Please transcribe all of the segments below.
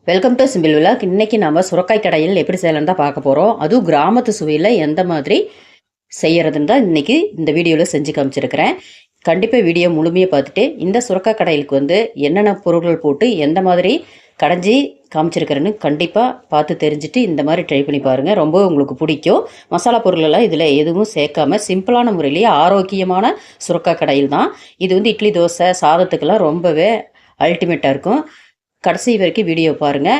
Welcome to simple vlog. இன்றைக்கி நம்ம சுரக்காய் கடையில் எப்படி செய்யலான்னு தான் பார்க்க போகிறோம். அதுவும் கிராமத்து சுவையில் எந்த மாதிரி செய்கிறதுன்னு தான் இன்றைக்கி இந்த வீடியோவில் செஞ்சு காமிச்சிருக்கிறேன். கண்டிப்பாக வீடியோ முழுமையாக பார்த்துட்டு இந்த சுரக்காய் கடையிலுக்கு வந்து என்னென்ன பொருட்கள் போட்டு எந்த மாதிரி கடைஞ்சி காமிச்சிருக்கிறேன்னு கண்டிப்பாக பார்த்து தெரிஞ்சுட்டு இந்த மாதிரி ட்ரை பண்ணி பாருங்கள். ரொம்ப உங்களுக்கு பிடிக்கும். மசாலா பொருளெல்லாம் இதில் எதுவும் சேர்க்காமல் சிம்பிளான முறையிலேயே ஆரோக்கியமான சுரக்காய் கடையில் தான். இது வந்து இட்லி தோசை சாதத்துக்கெல்லாம் ரொம்பவே அல்டிமேட்டாக இருக்கும். கடைசி வரைக்கும் வீடியோ பாருங்கள்.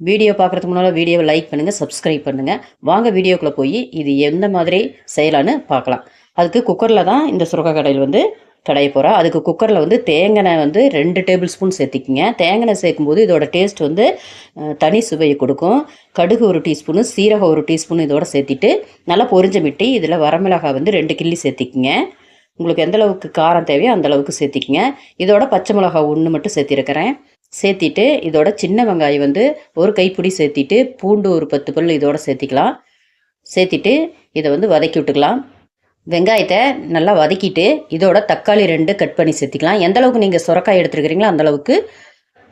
வீடியோ பார்க்குறதுக்கு முன்னால் வீடியோவை லைக் பண்ணுங்கள், சப்ஸ்கிரைப் பண்ணுங்கள். வாங்க வீடியோக்குள்ளே போய் இது எந்த மாதிரி செய்யலான்னு பார்க்கலாம். அதுக்கு குக்கரில் தான் இந்த சுரக்காய் கடையில் வந்து கடைய போகிறோம். அதுக்கு குக்கரில் வந்து தேங்காய் வந்து 2 டேபிள் ஸ்பூன் சேர்த்திக்கிங்க. தேங்காய் சேர்க்கும்போது இதோட டேஸ்ட் வந்து தனி சுவையை கொடுக்கும். கடுகு 1 டீஸ்பூனு, சீரகம் 1 டீஸ்பூன் இதோட சேர்த்திட்டு நல்லா பொரிஞ்ச மிட்டி இதில் வரமிளகாய் வந்து 2 கிள்ளி சேர்த்திக்கிங்க. உங்களுக்கு எந்தளவுக்கு காரம் தேவையோ அந்தளவுக்கு சேர்த்திக்கிங்க. இதோட பச்சை மிளகாய் 1 மட்டும் சேர்த்திருக்கிறேன். சேர்த்திட்டு இதோட சின்ன வெங்காயம் வந்து ஒரு கைப்பிடி சேர்த்திட்டு பூண்டு ஒரு 10 பல் இதோட சேர்த்திக்கலாம். சேர்த்திட்டு இதை வந்து வதக்கி விட்டுக்கலாம். வெங்காயத்தை நல்லா வதக்கிட்டு இதோட தக்காளி 2 கட் பண்ணி சேர்த்திக்கலாம். எந்த அளவுக்கு நீங்கள் சுரக்காய் எடுத்துருக்கிறீங்களோ அந்தளவுக்கு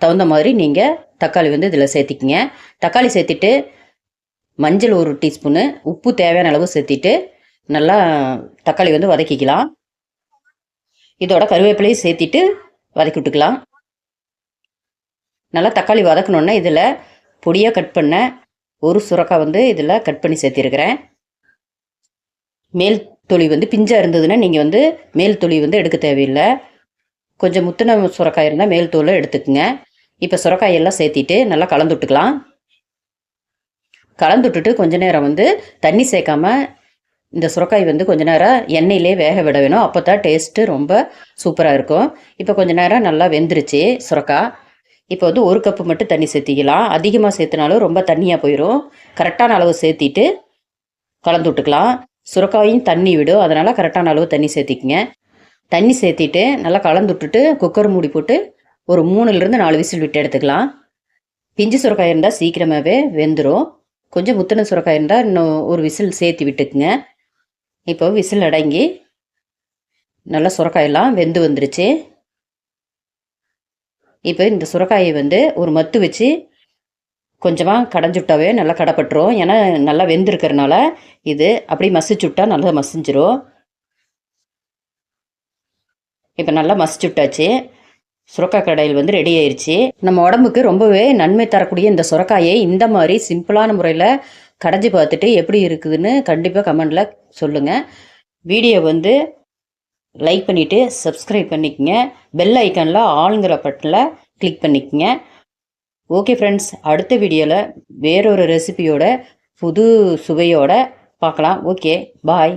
தகுந்த மாதிரி நீங்கள் தக்காளி வந்து இதில் சேர்த்திக்கிங்க. தக்காளி சேர்த்திட்டு மஞ்சள் 1 டீஸ்பூனு, உப்பு தேவையான அளவு சேர்த்திட்டு நல்லா தக்காளி வந்து வதக்கிக்கலாம். இதோட கருவேப்பிலையும் சேர்த்திட்டு வதக்கி விட்டுக்கலாம். நல்லா தக்காளி வதக்கணுன்னா இதில் பொடியாக கட் பண்ண ஒரு சுரக்காய் வந்து இதில் கட் பண்ணி சேர்த்திருக்கிறேன். மேல் தொளி வந்து பிஞ்சாக இருந்ததுன்னா நீங்கள் வந்து மேல் தொளி வந்து எடுக்க தேவையில்லை. கொஞ்சம் முத்தின சுரக்காய் இருந்தால் மேல் தோலை எடுத்துக்குங்க. இப்போ சுரக்காயெல்லாம் சேர்த்திட்டு நல்லா கலந்து விட்டுக்கலாம். கலந்து விட்டுட்டு கொஞ்ச நேரம் வந்து தண்ணி சேர்க்காம இந்த சுரக்காய் வந்து கொஞ்ச நேரம் எண்ணெயிலே வேக விட வேணும். அப்போ தான் டேஸ்ட்டு ரொம்ப சூப்பராக இருக்கும். இப்போ கொஞ்ச நேரம் நல்லா வெந்துருச்சு சுரக்காய். இப்போ வந்து 1 கப்பு மட்டும் தண்ணி சேர்த்திக்கலாம். அதிகமாக சேர்த்துனாலும் ரொம்ப தண்ணியாக போயிடும். கரெக்டான அளவு சேர்த்திட்டு கலந்து விட்டுக்கலாம். சுரக்காயும் தண்ணி விடும், அதனால் கரெக்டான அளவு தண்ணி சேர்த்திக்குங்க. தண்ணி சேர்த்திட்டு நல்லா கலந்து விட்டுட்டு குக்கர் மூடி போட்டு ஒரு 3லேருந்து 4 விசில் விட்டு எடுத்துக்கலாம். பிஞ்சு சுரக்காய் இருந்தால் சீக்கிரமாகவே வெந்துடும். கொஞ்சம் முத்தின சுரக்காய் இருந்தால் இன்னும் ஒரு விசில் சேர்த்து விட்டுக்குங்க. இப்போ விசில் அடங்கி நல்லா சுரக்காயெல்லாம் வெந்து வந்துருச்சு. இப்போ இந்த சுரக்காயை வந்து ஒரு மத்து வச்சு கொஞ்சமாக கடைஞ்சுட்டாவே நல்லா கடைப்பட்டுரும். ஏன்னா நல்லா வெந்திருக்கிறதுனால இது அப்படி மசிச்சுட்டா நல்லா மசிஞ்சிரும். இப்போ நல்லா மசிச்சுட்டாச்சு. சுரக்காய் கடையில் வந்து ரெடி ஆயிடுச்சு. நம்ம உடம்புக்கு ரொம்பவே நன்மை தரக்கூடிய இந்த சுரக்காயை இந்த மாதிரி சிம்பிளான முறையில் கடைஞ்சி பார்த்துட்டு எப்படி இருக்குதுன்னு கண்டிப்பாக கமெண்டில் சொல்லுங்கள். வீடியோ வந்து லைக் பண்ணிவிட்டு சப்ஸ்கிரைப் பண்ணிக்கங்க. பெல் ஐக்கானில் ஆளுங்கிற பட்டனில் கிளிக் பண்ணிக்கங்க. ஓகே ஃப்ரெண்ட்ஸ், அடுத்த வீடியோவில் வேறொரு ரெசிபியோட புது சுவையோடு பார்க்கலாம். ஓகே, பாய்.